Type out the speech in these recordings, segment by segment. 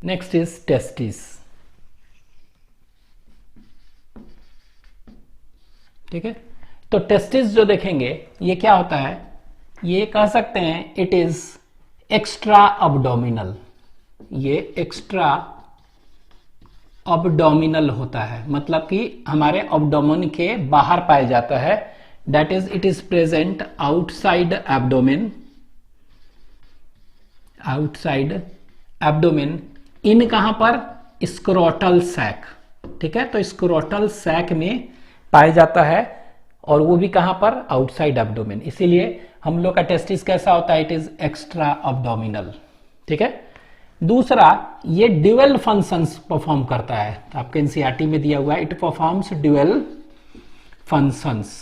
Next is testis. ठीक है, तो टेस्टिस जो देखेंगे ये क्या होता है, ये कह सकते हैं इट इज एक्स्ट्रा अब्डोमिनल, ये एक्स्ट्रा अब्डोमिनल होता है, मतलब कि हमारे अब्डोमेन के बाहर पाया जाता है। That is it is present outside abdomen, outside abdomen in कहां पर, स्क्रोटल सैक। ठीक है, तो स्क्रोटल सैक में पाया जाता है और वो भी कहां पर, आउटसाइड एब्डोमेन। इसीलिए हम लोग का टेस्टिस कैसा होता है, इट इज एक्स्ट्रा अब्डोमिनल। ठीक है, दूसरा ये ड्यूअल फंक्शंस परफॉर्म करता है, तो आपके एनसीईआरटी में दिया हुआ है इट परफॉर्म्स ड्यूअल फंक्शंस।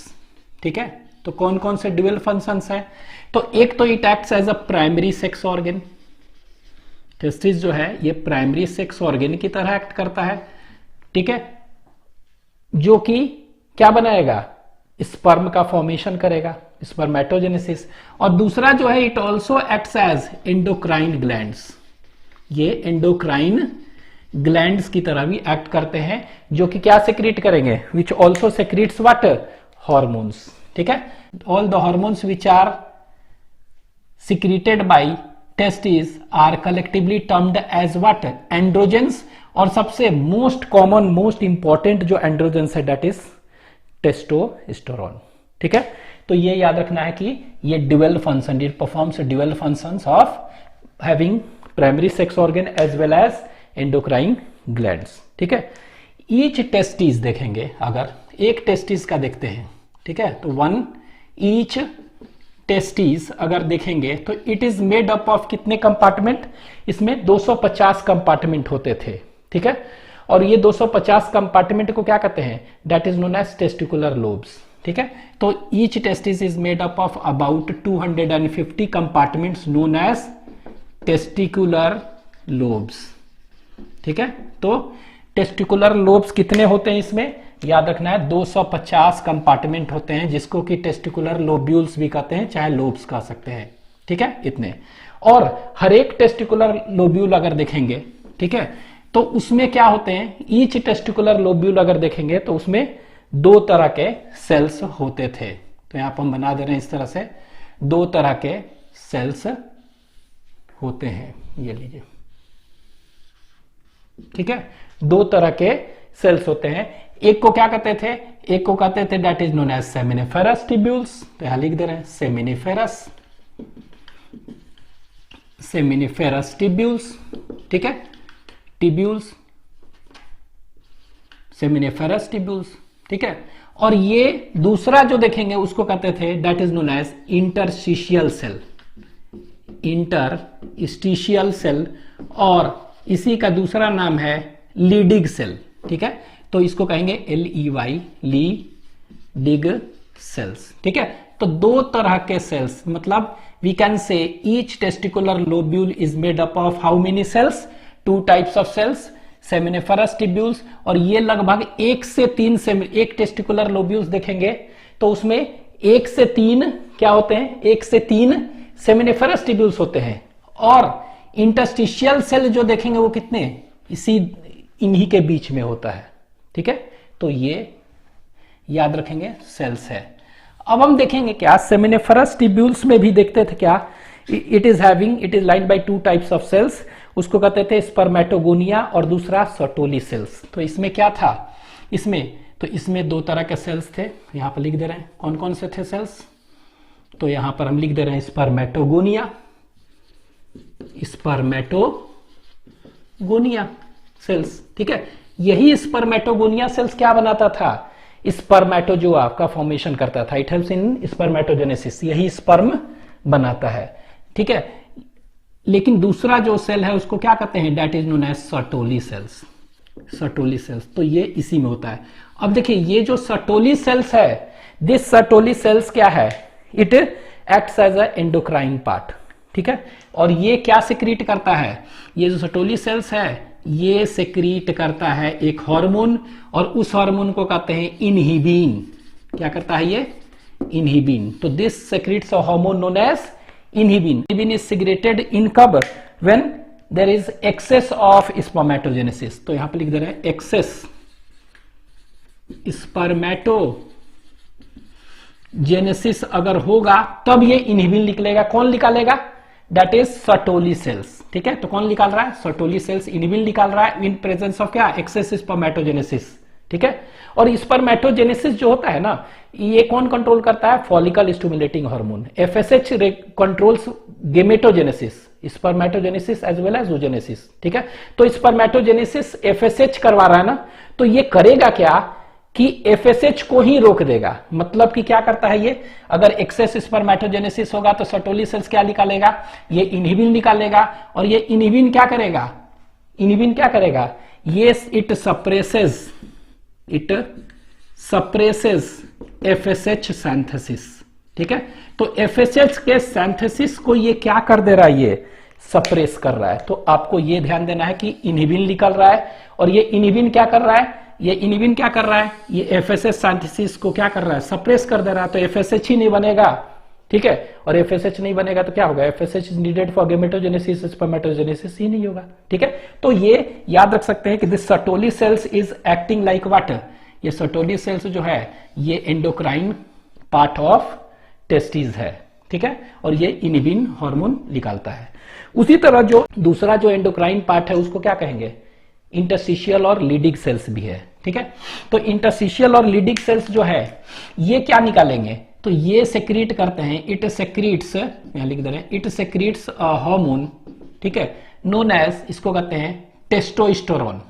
ठीक है, तो कौन कौन से ड्यूअल फंक्शंस है, तो एक तो it acts as a primary sex organ. Testis जो है ये प्राइमरी सेक्स ऑर्गन की तरह एक्ट करता है। ठीक है, जो कि क्या बनाएगा, स्पर्म का फॉर्मेशन करेगा, स्पर्मेटोजेनेसिस। और दूसरा जो है it also acts as endocrine glands, ये एंडोक्राइन ग्लैंड्स की तरह भी एक्ट करते हैं, जो कि क्या सेक्रेट करेंगे, which also secretes what, hormones. ठीक है, all the hormones which are secreted by testes are collectively termed as what, androgens। और सबसे मोस्ट कॉमन मोस्ट इंपॉर्टेंट जो एंड्रोजेंस है दैट इज टेस्टोस्टेरोन। ठीक है, तो ये याद रखना है कि ये dual function, it performs dual functions of having primary sex organ as well as endocrine glands. ठीक है, ईच टेस्टिस देखेंगे, अगर एक टेस्टिस का देखते हैं, ठीक है, तो वन ईच टेस्टिस अगर देखेंगे तो it is made up of कितने कंपार्टमेंट, इसमें 250 कंपार्टमेंट होते थे। ठीक है, और ये 250 कंपार्टमेंट को क्या कहते हैं, that is known as testicular lobes. ठीक है, तो each testis is made up of about 250 compartments known as testicular lobes. ठीक है, तो टेस्टिकुलर लोब्स कितने होते हैं, इसमें याद रखना है 250 कंपार्टमेंट होते हैं, जिसको कि टेस्टिकुलर लोब्यूल्स भी कहते हैं, चाहे लोब्स कह सकते हैं। ठीक है, इतने। और हर एक टेस्टिकुलर लोब्यूल अगर देखेंगे, ठीक है, तो उसमें क्या होते हैं, ईच टेस्टिकुलर लोब्यूल अगर देखेंगे तो उसमें दो तरह के सेल्स होते थे। तो यहां पर हम बना दे रहे हैं इस तरह से, दो तरह के सेल्स होते हैं, ये लीजिए। ठीक है, दो तरह के सेल्स होते हैं। एक को क्या कहते थे, एक को कहते थे that is known as seminiferous tubules, तो यहां लिख दे रहे हैं सेमिनिफेरस, सेमिनिफेरस टिब्यूल्स। ठीक है, टिब्यूल्स, सेमिनिफेरस टिब्यूल्स। ठीक है, और ये दूसरा जो देखेंगे उसको कहते थे that is known as interstitial cell, interstitial cell, और इसी का दूसरा नाम है लीडिग सेल। ठीक है, तो इसको कहेंगे LEY, लीडिग सेल्स। ठीक है, तो दो तरह के सेल्स, मतलब we can say each testicular lobule is made up of how many cells, two types of cells, seminiferous tubules. और ये लगभग 1 से 3 एक टेस्टिकुलर लोब्यूल्स देखेंगे तो उसमें 1 से 3 क्या होते हैं, 1 से 3 सेमिनिफेरस टिब्यूल्स होते हैं। और इंटरस्टिशियल सेल जो देखेंगे वो कितने, इन्हीं के बीच में होता है। ठीक है, तो ये याद रखेंगे सेल्स है। अब हम देखेंगे क्या, सेमिनिफेरस टिब्यूल्स में भी देखते थे क्या, it is lined by 2 types of cells, उसको कहते थे स्पर्मेटोगोनिया और दूसरा सर्टोली सेल्स। तो इसमें क्या था, इसमें 2 तरह के सेल्स थे, यहां पर लिख दे रहे हैं कौन कौन से थे सेल्स, तो यहां पर हम लिख दे रहे हैं स्पर्मेटोगोनिया, स्पर्मेटोगोनिया सेल्स। ठीक है, यही स्पर्मेटोगोनिया सेल्स क्या बनाता था, स्पर्मेटोजोआ का फॉर्मेशन करता था, इट हेल्प्स इन स्पर्मेटोजेनेसिस, यही स्पर्म बनाता है। ठीक है, लेकिन दूसरा जो सेल है उसको क्या कहते हैं, that is known as Sertoli cells, Sertoli cells. तो ये इसी में होता है। अब देखिए ये जो सर्टोली सेल्स है, दिस सर्टोली सेल्स क्या है, it acts as a endocrine part. ठीक है, और ये क्या सिक्रीट करता है, ये जो सर्टोली सेल्स है ये सिक्रीट करता है एक हार्मोन, और उस हार्मोन को कहते हैं इनहिबिन। क्या करता है ये, इनहिबिन। तो this secretes a hormone known as inhibin. Inhibin is secreted in कब, when there is excess of spermatogenesis, तो यहां पे लिख दे रहे हैं एक्सेस स्पर्मेटोजेनेसिस अगर होगा तब ये इनहिबिन निकलेगा। कौन निकालेगा? That is Sertoli cells. ठीक है, तो कौन निकाल रहा है? सर्टोली सेल्स इनहिबिन निकाल रहा है इन प्रेजेंस ऑफ क्या? Excess spermatogenesis. ठीक है, और स्पर्मेटोजेनेसिस जो होता है ना, ये कौन कंट्रोल करता है? Follicle stimulating hormone. FSH controls gametogenesis, spermatogenesis as well as oogenesis। ठीक है, तो स्पर्मेटोजेनेसिस एफएसएच करवा रहा है ना, तो ये करेगा क्या कि एफएसएच को ही रोक देगा। मतलब कि क्या करता है ये? अगर एक्सेस स्पर्मेटोजेनेसिस होगा तो सर्टोली सेल्स क्या निकालेगा? ये इनहिबिन निकालेगा, और ये इनहिबिन क्या करेगा? इनहिबिन क्या करेगा? ये इट सप्रेसेस एफएसएच सिंथेसिस। ठीक है, तो एफएसएच के सिंथेसिस को ये क्या कर दे रहा है? ये सप्रेस कर रहा है। तो आपको ये ध्यान देना है कि इनहिबिन निकल रहा है, और ये इनहिबिन क्या कर रहा है? ये इनहिबिन क्या कर रहा है? ये एफएसएच सिंथेसिस को क्या कर रहा है? सप्रेस कर दे रहा है। तो एफएसएच ही नहीं बनेगा। ठीक है, और एफएसएच नहीं बनेगा तो क्या होगा? FSH is needed for gametogenesis, spermatogenesis ही नहीं होगा। ठीक है, तो ये याद रख सकते हैं कि this Sertoli sales is acting like what? ये सर्टोली सेल्स जो है ये एंडोक्राइन पार्ट ऑफ टेस्टिस है। ठीक है, और ये इनहिबिन हार्मोन निकालता है। उसी तरह जो दूसरा जो एंडोक्राइन पार्ट है उसको क्या कहेंगे? इंटरस्टिशियल और लीडिंग सेल्स भी है। ठीक है, तो इंटरस्टिशियल और लीडिंग सेल्स जो है ये क्या निकालेंगे? तो ये सेक्रीट करते हैं, इट सेक्रीट्स, यहां लिख दे रहे हैं, इट सेक्रीट्स हार्मोन। ठीक है, नोन एज, इसको कहते हैं टेस्टोस्टेरोन।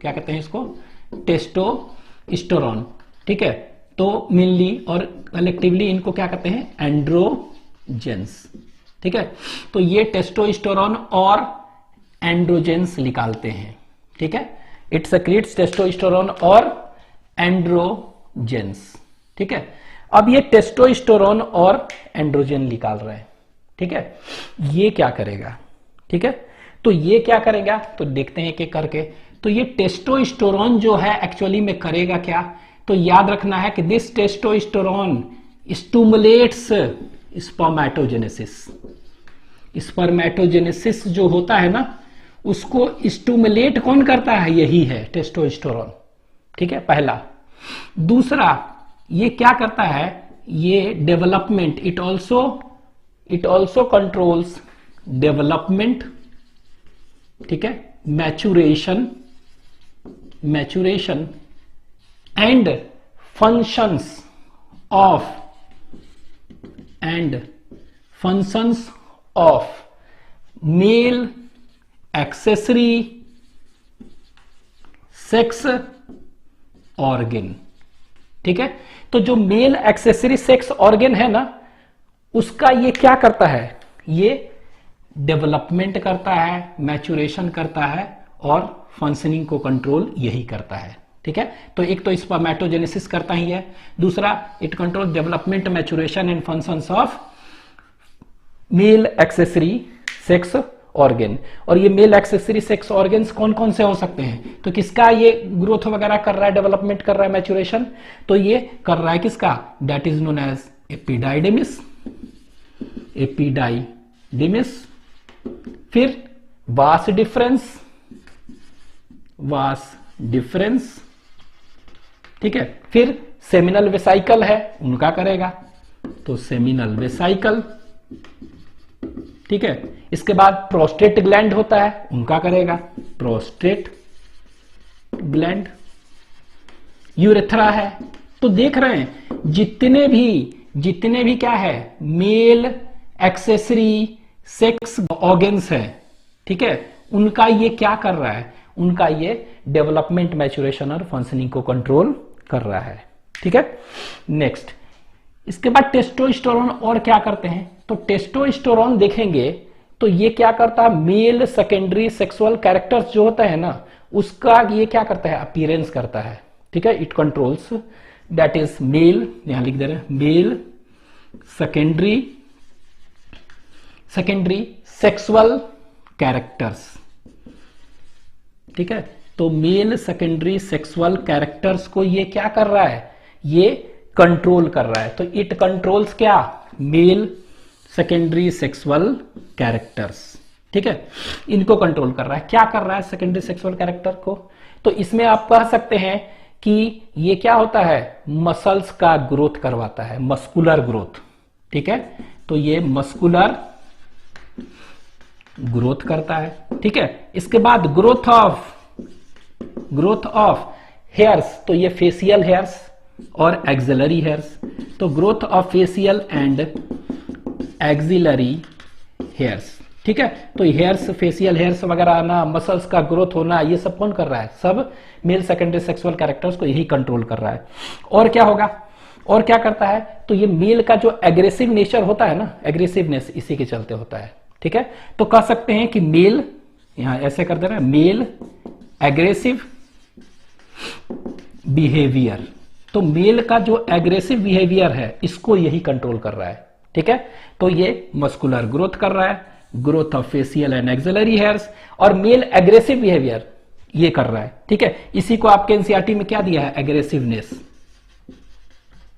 क्या कहते हैं इसको? टेस्टोस्टेरोन। ठीक है, तो मेनली और कलेक्टिवली इनको क्या कहते हैं? एंड्रोजेंस। ठीक है, तो ये टेस्टोस्टेरोन और एंड्रोजेंस निकालते हैं। ठीक है, इट सेक्रेट्स टेस्टोस्टेरोन और एंड्रोजेंस। ठीक है, अब ये टेस्टोस्टेरोन और एंड्रोजन निकाल रहे हैं। ठीक है, ये क्या करेगा? ठीक है, तो ये क्या करेगा? तो देखते हैं एक करके। तो ये टेस्टोस्टेरोन जो है एक्चुअली में करेगा क्या? तो याद रखना है कि this testosterone stimulates spermatogenesis. Spermatogenesis जो होता है ना, उसको स्टिमुलेट कौन करता है? यही है टेस्टोस्टेरोन। ठीक है, पहला। दूसरा, ये क्या करता है? ये development, it also controls development. ठीक है, maturation and functions of male accessory sex organ. ठीक है, तो जो मेल एक्सेसरी सेक्स ऑर्गन है ना, उसका ये क्या करता है? ये डेवलपमेंट करता है, मैचुरेशन करता है, और फंक्शनिंग को कंट्रोल यही करता है। ठीक है, तो एक तो स्पर्मेटोजेनेसिस करता ही है, दूसरा it control development, maturation and functions of male accessory sex organ. और ये मेल एक्सेसरी सेक्स ऑर्गन्स कौन कौन से हो सकते हैं? तो किसका ये ग्रोथ वगैरह कर रहा है, डेवलपमेंट कर रहा है, मैचुरेशन? तो ये कर रहा है किसका? That is known as epididymis. फिर वास डिफरेंस। ठीक है, फिर सेमिनल वेसाइकल है, उनका करेगा, तो सेमिनल वेसाइकल। ठीक है, इसके बाद प्रोस्टेट ग्लैंड होता है, उनका करेगा, प्रोस्टेट ग्लैंड। यूरेथ्रा है। तो देख रहे हैं जितने भी क्या है, मेल एक्सेसरी सेक्स ऑर्गन्स है, ठीक है, उनका ये क्या कर रहा है? उनका ये डेवलपमेंट, मैचुरेशन और फंक्शनिंग को कंट्रोल कर रहा है। ठीक है, नेक्स्ट, इसके बाद टेस्टोस्टेरोन और क्या करते हैं? तो टेस्टोस्टेरोन देखेंगे तो ये क्या करता है? मेल सेकेंडरी सेक्सुअल कैरेक्टर्स जो होता है ना, उसका ये क्या करता है? अपीयरेंस करता है। ठीक है, it controls, that is male, यहां लिख दे रहे हैं, मेल सेकेंडरी सेक्सुअल कैरेक्टर्स। ठीक है, तो मेल सेकेंडरी सेक्सुअल कैरेक्टर्स को ये क्या कर रहा है? ये कंट्रोल कर रहा है। तो इट कंट्रोल्स क्या? Male secondary sexual characters. ठीक है, इनको कंट्रोल कर रहा है। क्या कर रहा है सेकेंडरी सेक्सुअल कैरेक्टर को? तो इसमें आप कह सकते हैं कि ये क्या होता है, मसल्स का ग्रोथ करवाता है, मस्कुलर ग्रोथ। ठीक है, तो ये मस्कुलर ग्रोथ करता है। ठीक है, इसके बाद ग्रोथ ऑफ हेयर्स, तो ये फेशियल हेयर्स और एक्सिलरी हेयर्स। तो growth of facial and axillary hairs. ठीक है, तो हेयर्स, फेशियल हेयर्स वगैरह आना, मसल्स का ग्रोथ होना, ये सब कौन कर रहा है? सब मेल सेकेंडरी सेक्सुअल कैरेक्टर्स को यही कंट्रोल कर रहा है। और क्या होगा, और क्या करता है? तो ये मेल का जो एग्रेसिव नेचर होता है ना, एग्रेसिवनेस इसी के चलते होता है। ठीक है, तो कह सकते हैं कि मेल, यहां ऐसे कर दे रहे हैं, मेल एग्रेसिव बिहेवियर। तो मेल का जो एग्रेसिव बिहेवियर है इसको यही कंट्रोल कर रहा है। ठीक है, तो ये मस्कुलर ग्रोथ कर रहा है, growth of facial and axillary hairs, और मेल एग्रेसिव बिहेवियर ये कर रहा है। ठीक है, इसी को आपके एनसीईआरटी में क्या दिया है? एग्रेसिवनेस।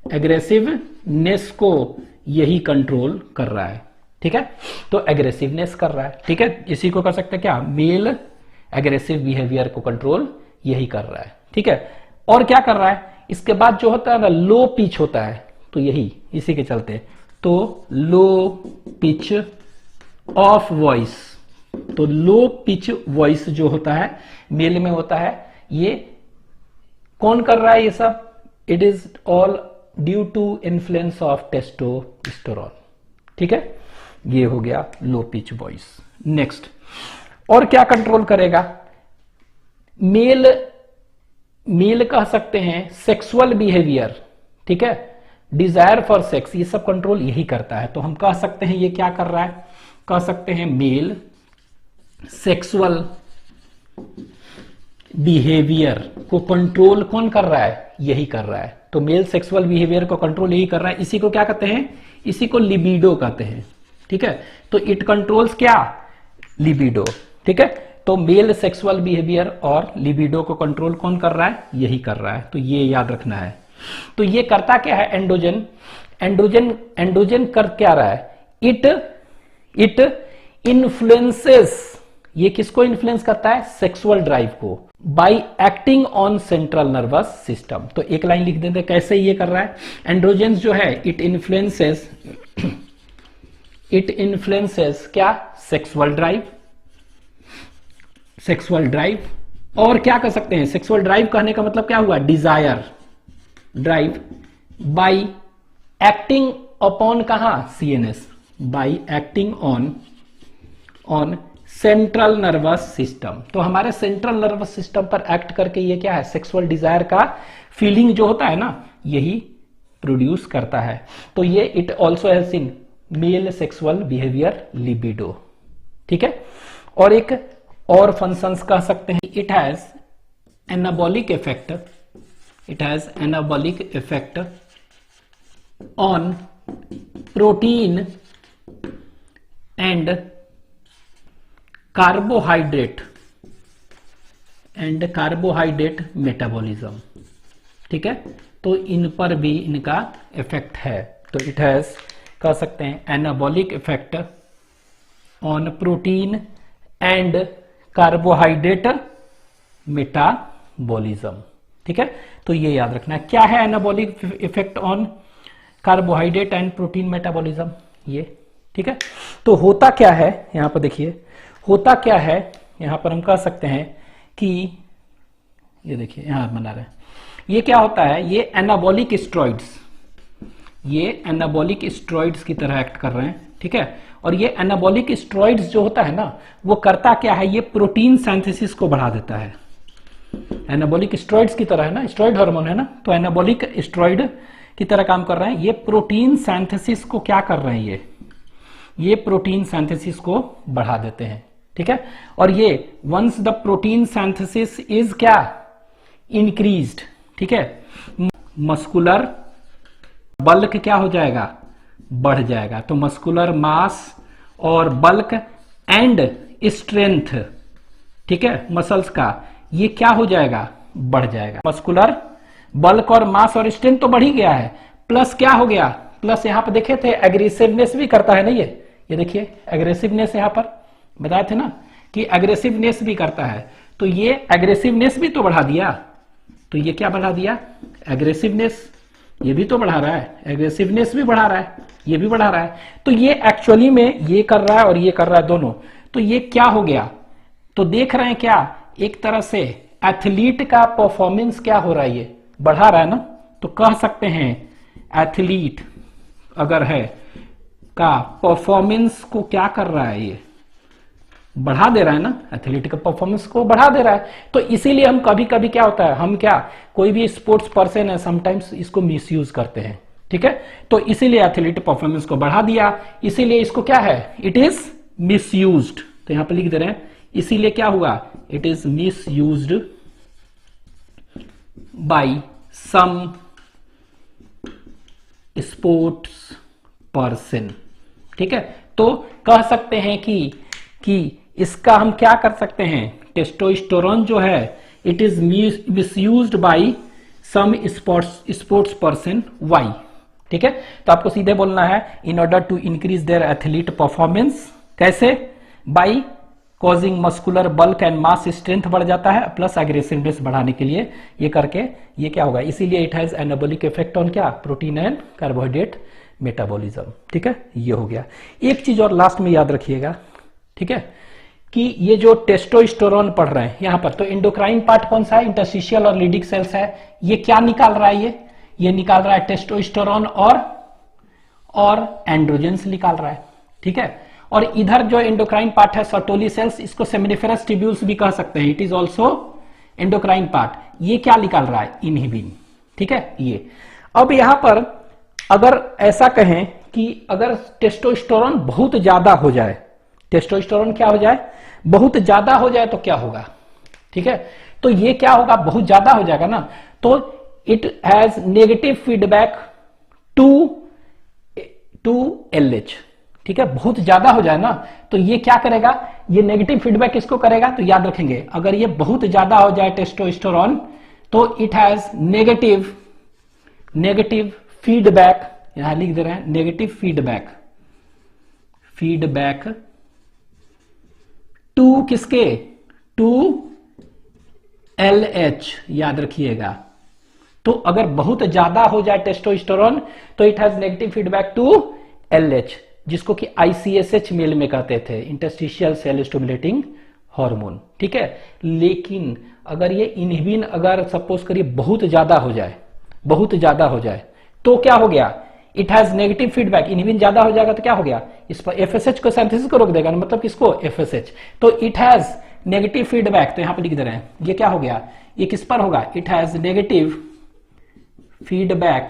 एग्रेसिवनेस को यही कंट्रोल कर रहा है। ठीक है, तो एग्रेसिवनेस कर रहा है। ठीक है, इसी को कर सकते हैं क्या? मेल एग्रेसिव बिहेवियर को कंट्रोल यही कर रहा है। ठीक है, और क्या कर रहा है? इसके बाद जो होता है ना, लो पिच होता है, तो यही इसी के चलते, तो लो पिच ऑफ वॉइस। तो लो पिच वॉइस जो होता है मेल में होता है, ये कौन कर रहा है ये सब? It is all due to influence of testosterone. ठीक है, ये हो गया लो पिच वॉइस। नेक्स्ट, और क्या कंट्रोल करेगा? मेल कह सकते हैं सेक्सुअल बिहेवियर। ठीक है, डिजायर फॉर सेक्स, ये सब कंट्रोल यही करता है। तो हम कह सकते हैं ये क्या कर रहा है? कह सकते हैं मेल सेक्सुअल बिहेवियर को कंट्रोल कौन कर रहा है? यही कर रहा है। तो मेल सेक्सुअल बिहेवियर को कंट्रोल यही कर रहा है। इसी को क्या कहते हैं? इसी को लिबिडो कहते हैं। ठीक है, तो इट कंट्रोल्स क्या? लिबिडो। ठीक है, तो मेल सेक्सुअल बिहेवियर और लिबिडो को कंट्रोल कौन कर रहा है? यही कर रहा है। तो ये याद रखना है। तो ये करता क्या है? एंड्रोजन कर क्या रहा है? इट इन्फ्लुएंसेस, ये किसको इन्फ्लुएंस करता है? सेक्सुअल ड्राइव को, bye acting on central nervous system. तो एक लाइन लिख देते कैसे ये कर रहा है। एंड्रोजेंस जो है इट इन्फ्लुएंसेस क्या? Sexual drive. और क्या कर सकते हैं? सेक्सुअल ड्राइव कहने का मतलब क्या हुआ? Desire drive by acting upon, कहां? CNS, by acting on central nervous system. तो हमारे सेंट्रल नर्वस सिस्टम पर एक्ट करके ये क्या है? सेक्सुअल डिजायर का फीलिंग जो होता है ना, यही प्रोड्यूस करता है। तो ये it also helps in male sexual behaviour libido. ठीक है, और एक और फंक्शंस कह सकते हैं, it has anabolic effect on protein and carbohydrate metabolism. ठीक है, तो इन पर भी इनका इफेक्ट है। तो इट हैज कह सकते हैं anabolic effect on protein and carbohydrate metabolism. ठीक है, तो ये याद रखना है। क्या है anabolic effect on carbohydrate and protein metabolism? ये ठीक है, तो होता क्या है यहां पर देखिए, होता क्या है यहां पर हम कह सकते हैं कि ये देखिए यहां बना रहे हैं, ये क्या होता है? ये एनाबॉलिक स्टेरॉइड्स की तरह एक्ट कर रहे हैं। ठीक है, और ये एनाबॉलिक स्टेरॉइड्स जो होता है ना, वो करता क्या है? ये प्रोटीन सिंथेसिस को बढ़ा देता है। एनाबॉलिक स्टेरॉइड्स की तरह है ना, स्टेरॉइड हार्मोन है ना, तो एनाबॉलिक स्टेरॉइड की तरह काम कर रहे हैं। ये प्रोटीन सिंथेसिस को क्या कर रहे हैं? ये प्रोटीन सिंथेसिस को बढ़ा देते हैं। ठीक है, और ये once the protein synthesis is क्या? इंक्रीज्ड। ठीक है, मस्कुलर बल्क क्या हो जाएगा? बढ़ जाएगा। तो मस्कुलर मास और बल्क एंड स्ट्रेंथ, ठीक है, मसल्स का, ये क्या हो जाएगा? बढ़ जाएगा। मस्कुलर बल्क और मास और स्ट्रेंथ तो बढ़ ही गया है, प्लस क्या हो गया? प्लस यहां पर देखे थे एग्रेसिवनेस भी करता है ना, ये देखिए एग्रेसिवनेस यहां पर बताए थे ना कि एग्रेसिवनेस भी करता है, तो ये एग्रेसिवनेस भी तो बढ़ा दिया, तो ये क्या बढ़ा दिया, एग्रेसिवनेस, ये भी तो बढ़ा रहा है, एग्रेसिवनेस भी बढ़ा रहा है, ये भी बढ़ा रहा है, तो ये एक्चुअली में ये कर रहा है और ये कर रहा है दोनों, तो ये क्या हो गया, तो देख रहे हैं क्या, एक तरह से एथलीट का परफॉर्मेंस क्या हो रहा है, ये बढ़ा रहा है ना, तो कह सकते हैं एथलीट अगर है का परफॉर्मेंस को क्या कर रहा है, ये बढ़ा दे रहा है ना, एथलीट का परफॉर्मेंस को बढ़ा दे रहा है। तो इसीलिए हम कभी कभी क्या होता है, हम क्या कोई भी स्पोर्ट्स पर्सन है समटाइम्स इसको मिसयूज करते हैं, ठीक है, तो इसीलिए एथलीट परफॉर्मेंस को बढ़ा दिया, इसीलिए इसको क्या है, इट इज मिसयूज्ड, तो यहां पे लिख दे रहे हैं, इसीलिए क्या हुआ, it is misused by some sports person, ठीक है। तो कह सकते हैं कि इसका हम क्या कर सकते हैं, टेस्टोस्टेरोन जो है it is misused by some sports person, why, ठीक है। तो आपको सीधे बोलना है in order to increase their athlete performance, कैसे, by causing muscular bulk and mass strength बढ़ जाता है, प्लस एग्रेसिवनेस बढ़ाने के लिए ये करके ये क्या होगा, इसीलिए it has anabolic effect on क्या, प्रोटीन एंड कार्बोहाइड्रेट मेटाबॉलिज्म, ठीक है, ये हो गया। एक चीज और लास्ट में याद रखिएगा, ठीक है, कि ये जो टेस्टोस्टेरोन पढ़ रहे हैं यहां पर, तो एंडोक्राइन पार्ट कौन सा है, इंटरस्टिशियल और लीडिक सेल्स है, ये क्या निकाल रहा है, ये निकाल रहा है टेस्टोस्टेरोन और एंड्रोजेंस निकाल रहा है, ठीक है। और इधर जो एंडोक्राइन पार्ट है सर्टोली सेल्स, इसको सेमिनिफेरस ट्यूब्यूल्स भी कह सकते हैं, it is also endocrine part, ये क्या निकाल रहा है, इनहिबिन, ठीक है। ये अब यहां पर अगर ऐसा कहें कि अगर टेस्टोस्टेरोन बहुत ज्यादा हो जाए, टेस्टोस्टेरोन क्या हो जाए, बहुत ज्यादा हो जाए तो क्या होगा, ठीक है, तो ये क्या होगा, बहुत ज्यादा हो जाएगा ना, तो it has negative feedback to LH, ठीक है, बहुत ज्यादा हो जाए ना, तो ये क्या करेगा, ये नेगेटिव फीडबैक किसको करेगा, तो याद रखेंगे अगर ये बहुत ज्यादा हो जाए टेस्टोस्टेरोन, तो इट हैज नेगेटिव फीडबैक, यहां लिख दे रहे हैं नेगेटिव फीडबैक टू किसके, टू एलएच, याद रखिएगा। तो अगर बहुत ज्यादा हो जाए टेस्टोस्टेरोन तो it has negative feedback to LH, जिसको कि आईसीएसएच मेल में कहते थे, इंटरस्टिशियल सेल स्टिमुलेटिंग हार्मोन, ठीक है। लेकिन अगर ये इनहिबिन अगर सपोज करिए बहुत ज्यादा हो जाए तो क्या हो गया, it has negative feedback, inhibin ज्यादा हो जाएगा तो क्या हो गया, इस पर एफएसएच को सिंथेसिस को रोक देगा, मतलब किसको, एफएसएच, तो इट हैज नेगेटिव फीडबैक, तो यहां पे लिख दे रहे हैं ये क्या हो गया, ये किस पर होगा, it has negative feedback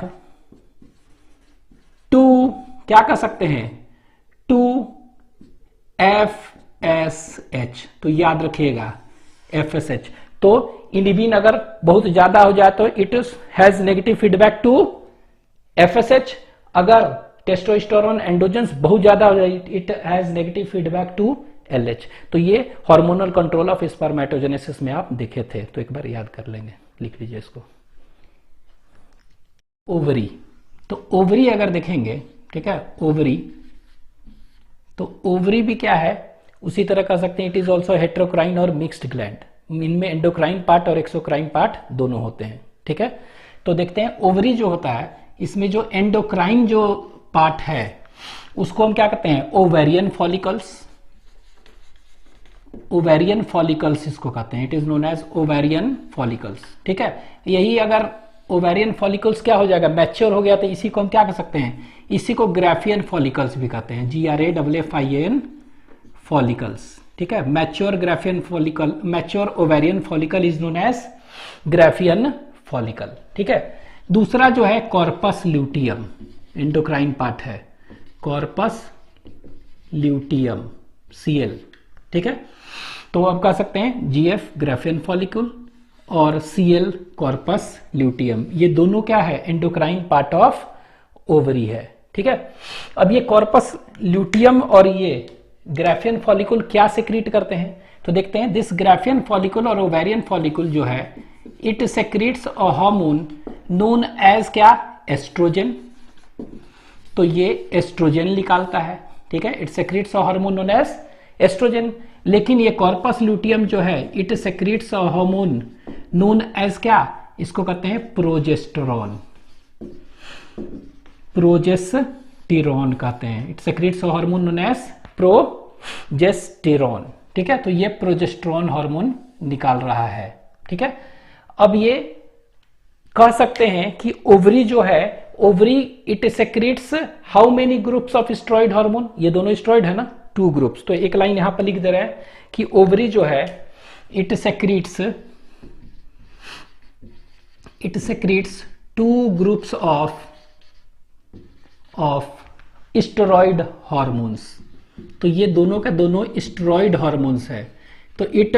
to, क्या कर सकते हैं, टू एफएसएच, तो याद रखिएगा एफएसएच, तो इनहिबिन अगर बहुत ज्यादा हो जाए तो it has negative feedback to FSH, अगर टेस्टोस्टेरोन एंडोजेंस बहुत ज्यादा हो जाए it has negative feedback to LH. तो ये हार्मोनल कंट्रोल ऑफ स्पर्मेटोजेनेसिस में आप देखे थे, तो एक बार याद कर लेंगे, लिख लीजिए इसको। ओवरी, तो ओवरी अगर देखेंगे, ठीक है, ओवरी, तो ओवरी भी क्या है, उसी तरह कह सकते हैं इट इज ऑल्सो हेट्रोक्राइन और मिक्स्ड ग्लैंड, इनमें एंडोक्राइन पार्ट और एक्सोक्राइन पार्ट दोनों होते हैं, ठीक है। तो देखते हैं ओवरी जो होता है, इसमें जो एंडोक्राइन जो पार्ट है उसको हम क्या कहते हैं, ओवेरियन फॉलिकल्स इसको कहते हैं, it is known as ovarian follicles, ठीक है। यही अगर ओवेरियन फॉलिकल्स क्या हो जाएगा, मैच्योर हो गया, तो इसी को हम क्या कह सकते हैं, इसी को ग्राफियन फॉलिकल्स भी कहते हैं, GRAFFIAN फॉलिकल्स, ठीक है। Mature Graafian follicle, mature ovarian follicle is known as Graafian follicle, ठीक है। दूसरा जो है कॉर्पस ल्यूटियम, एंडोक्राइन पार्ट है, कॉर्पस ल्यूटियम CL, ठीक है। तो आप कह सकते हैं GF ग्राफियन फॉलिकल और CL कॉर्पस ल्यूटियम, ये दोनों क्या है, एंडोक्राइन पार्ट ऑफ ओवरी है, ठीक है। अब ये कॉर्पस ल्यूटियम और ये ग्राफियन फॉलिकल क्या सेक्रीट करते हैं, तो देखते हैं, दिस ग्राफियन फॉलिकल और ओवेरियन फॉलिकल जो है it secretes a hormone known as क्या, एस्ट्रोजन, तो ये एस्ट्रोजन निकालता है, ठीक है, it secretes a hormone known as estrogen, लेकिन ये कॉर्पस ल्यूटियम जो है it secretes a hormone known as क्या, इसको कहते हैं प्रोजेस्टेरॉन, प्रोजेस्टेरॉन कहते हैं। It secretes a hormone known as progesterone, ठीक है। तो ये प्रोजेस्टेरॉन हार्मोन निकाल रहा है, ठीक है। अब ये कह सकते हैं कि ओवरी जो है, ovary it secrets how many groups of steroid hormone, ये दोनों स्टेरॉइड है ना, 2 ग्रुप्स। तो एक लाइन यहां पर लिख दे रहा है कि ओवरी जो है it secrets 2 groups of steroid hormones. तो ये दोनों का दोनों स्टेरॉइड हार्मोन्स है। तो it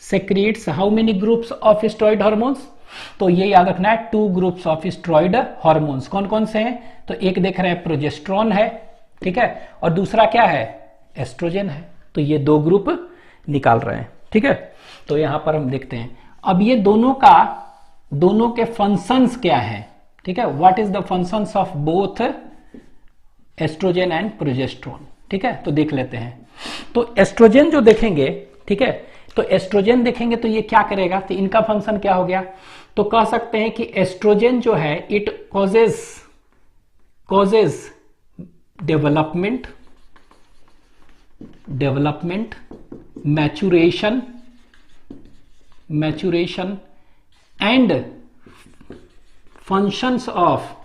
secrets how many groups of steroid hormones, तो ये याद रखना है 2 ग्रुप्स ऑफ स्टेरॉइड हार्मोन्स। कौन कौन से हैं, तो एक देख रहे हैं प्रोजेस्टेरॉन है, ठीक है, और दूसरा क्या है, एस्ट्रोजन है। तो ये 2 ग्रुप निकाल रहे हैं, ठीक है। तो यहां पर हम देखते हैं अब ये दोनों के फंक्शंस क्या हैं, ठीक है। What is the functions of both oestrogen and progesterone, ठीक है। तो देख लेते हैं। तो एस्ट्रोजन जो देखेंगे, ठीक है, तो एस्ट्रोजन देखेंगे तो ये क्या करेगा, तो इनका फंक्शन क्या हो गया, तो कह सकते हैं कि एस्ट्रोजन जो है it causes development, maturation and functions of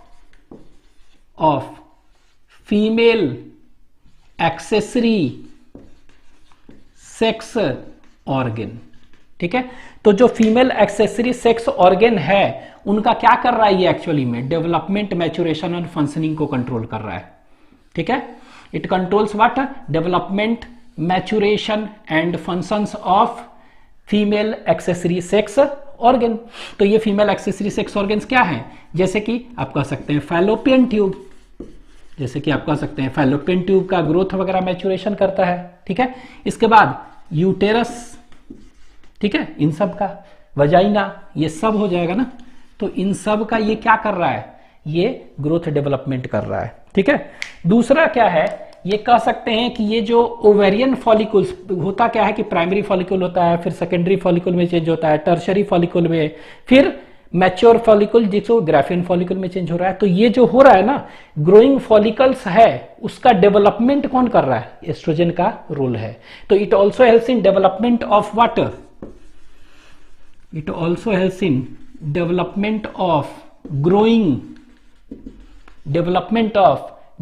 female accessory sex organ, ठीक है। तो जो फीमेल एक्सेसरी सेक्स ऑर्गन है उनका क्या कर रहा है, ये एक्चुअली में डेवलपमेंट, मैचुरेशन और फंक्शनिंग को कंट्रोल कर रहा है, ठीक है। It controls what, development, maturation and functions of female accessory sex organ. तो ये फीमेल एक्सेसरी सेक्स ऑर्गन्स क्या हैं, जैसे कि आप कह सकते हैं फैलोपियन ट्यूब, जैसे कि आप कह सकते हैं फैलोपियन ट्यूब का ग्रोथ वगैरह मैचुरेशन करता है, ठीक है। इसके बाद यूटेरस, ठीक है, इन सब का वजाइना, ये सब हो जाएगा ना। तो इन सब का ये क्या कर रहा है, ये ग्रोथ डेवलपमेंट कर रहा है, ठीक है। दूसरा क्या है, ये कह सकते हैं कि ये जो ओवेरियन फॉलिकल्स होता क्या है कि प्राइमरी फॉलिकल होता है, फिर सेकेंडरी फॉलिकल में चेंज होता है, टर्शरी फॉलिकल में, फिर मैच्योर फॉलिकल जिसको ग्राफियन फॉलिकल में चेंज हो रहा है। तो ये जो हो रहा है ना, ग्रोइंग फॉलिकल्स है, उसका डेवलपमेंट कौन कर रहा है, एस्ट्रोजन का रोल है। तो it also helps in development of water, it also helps in development of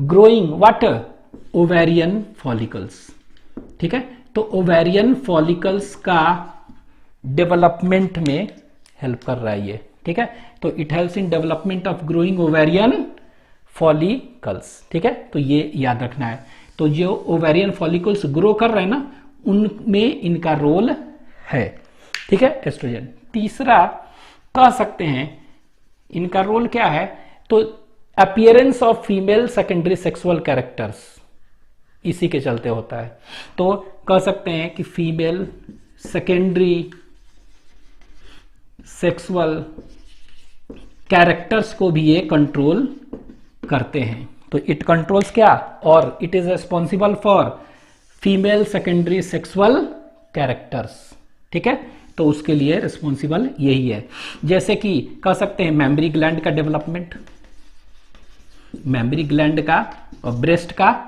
growing water ovarian follicles, ठीक है। तो ओवेरियन फॉलिकल्स का डेवलपमेंट में हेल्प कर रहा है ये, ठीक है। तो it helps in development of growing ovarian follicles, ठीक है। तो ये याद रखना है। तो जो ओवेरियन फॉलिकल्स ग्रो कर रहे हैं ना, उनमें इनका रोल है, ठीक है, एस्ट्रोजन। तीसरा कह सकते हैं इनका रोल क्या है, तो appearance of female secondary sexual characters, इसी के चलते होता है। तो कह सकते हैं कि फीमेल सेकेंडरी सेक्सुअल कैरेक्टर्स को भी ये कंट्रोल करते हैं। तो इट कंट्रोल्स क्या, और it is responsible for female secondary sexual characters, ठीक है। तो उसके लिए रिस्पॉन्सिबल यही है। जैसे कि कह सकते हैं मेमरी ग्लैंड का डेवलपमेंट, मेमरी ग्लैंड का और ब्रेस्ट का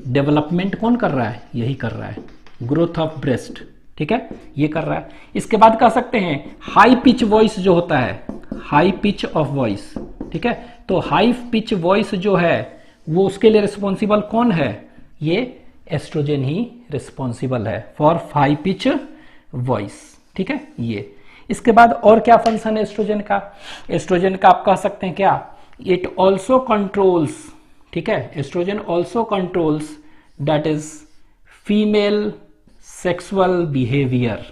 डेवलपमेंट कौन कर रहा है, यही कर रहा है, ग्रोथ ऑफ ब्रेस्ट, ठीक है, ये कर रहा है। इसके बाद कह सकते हैं हाई पिच वॉइस जो होता है, हाई पिच ऑफ वॉइस, ठीक है। तो हाई पिच वॉइस जो है वो उसके लिए रिस्पॉन्सिबल कौन है, ये एस्ट्रोजन ही रिस्पॉन्सिबल है फॉर हाई पिच वॉइस, ठीक है। ये इसके बाद और क्या फंक्शन है एस्ट्रोजन का, एस्ट्रोजन का आप कह सकते हैं क्या, इट ऑल्सो कंट्रोल्स, ठीक है, oestrogen also controls that is female sexual behaviour,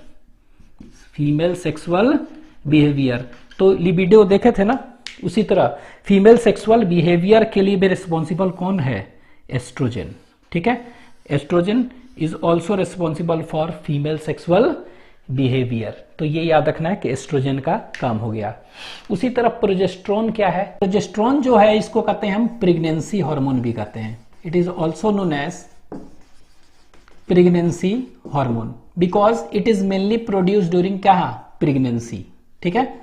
female sexual behaviour. तो लिबिडो देखे थे ना, उसी तरह फीमेल सेक्सुअल बिहेवियर के लिए भी रिस्पॉन्सिबल कौन है, एस्ट्रोजन, ठीक है। Oestrogen is also responsible for female sexual behaviour. तो ये याद रखना है कि एस्ट्रोजन का काम हो गया। उसी तरह प्रोजेस्टेरॉन क्या है, प्रोजेस्टेरॉन जो है इसको कहते हैं हम प्रेगनेंसी हार्मोन भी कहते हैं। It is also known as pregnancy hormone, because it is mainly produce during क्या, प्रेगनेंसी। ठीक है,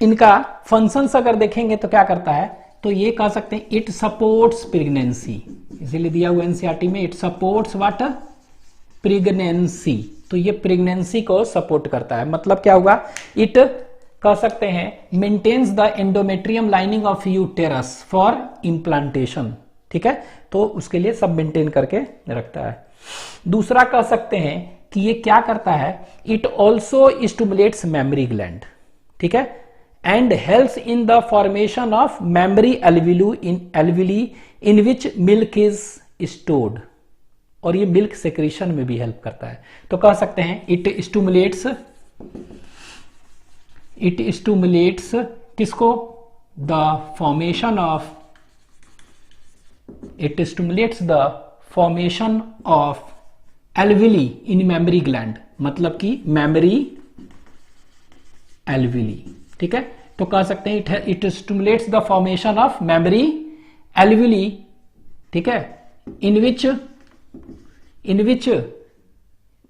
इनका फंक्शंस अगर देखेंगे तो क्या करता है, तो ये कह सकते हैं इट सपोर्ट्स प्रेगनेंसी, इसीलिए दिया हुआ एनसीईआरटी में, इट सपोर्ट्स व्हाट, प्रेगनेंसी। तो ये प्रेगनेंसी को सपोर्ट करता है। मतलब क्या होगा, इट कह सकते हैं maintains the endometrium lining of uterus for implantation. ठीक है, तो उसके लिए सब मेंटेन करके रखता है। दूसरा कह सकते हैं कि ये क्या करता है, it also stimulates mammary gland. ठीक है, and helps in the formation of memory alveoli in which milk is stored, और ये मिल्क सेक्रेशन में भी हेल्प करता है। तो कह सकते हैं इट स्टिमुलेट्स किसको, the formation of, it stimulates the formation of alveoli in mammary gland, मतलब कि मेमोरी एल्विली। ठीक है, तो कह सकते हैं it stimulates the formation of memory alveoli. ठीक है, in which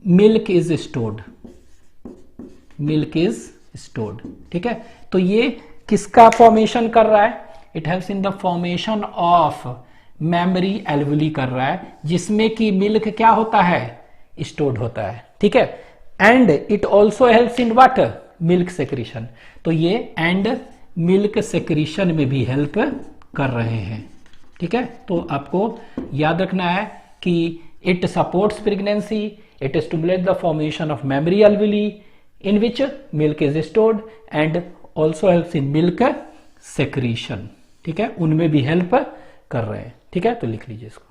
milk is stored, milk is stored. ठीक है, तो ये किसका फॉर्मेशन कर रहा है, it helps in the formation of memory alveoli कर रहा है, जिसमें कि मिल्क क्या होता है, स्टोर्ड होता है। ठीक है, and it also helps in what, milk secretion. तो ये एंड मिल्क सेक्रेशन में भी हेल्प कर रहे हैं। ठीक है, तो आपको याद रखना है कि it supports pregnancy, it stimulates the formation of memory alveoli in which milk is stored and also helps in milk secretion. ठीक है, उनमें भी हेल्प कर रहे हैं। ठीक है, तो लिख लीजिए इसको।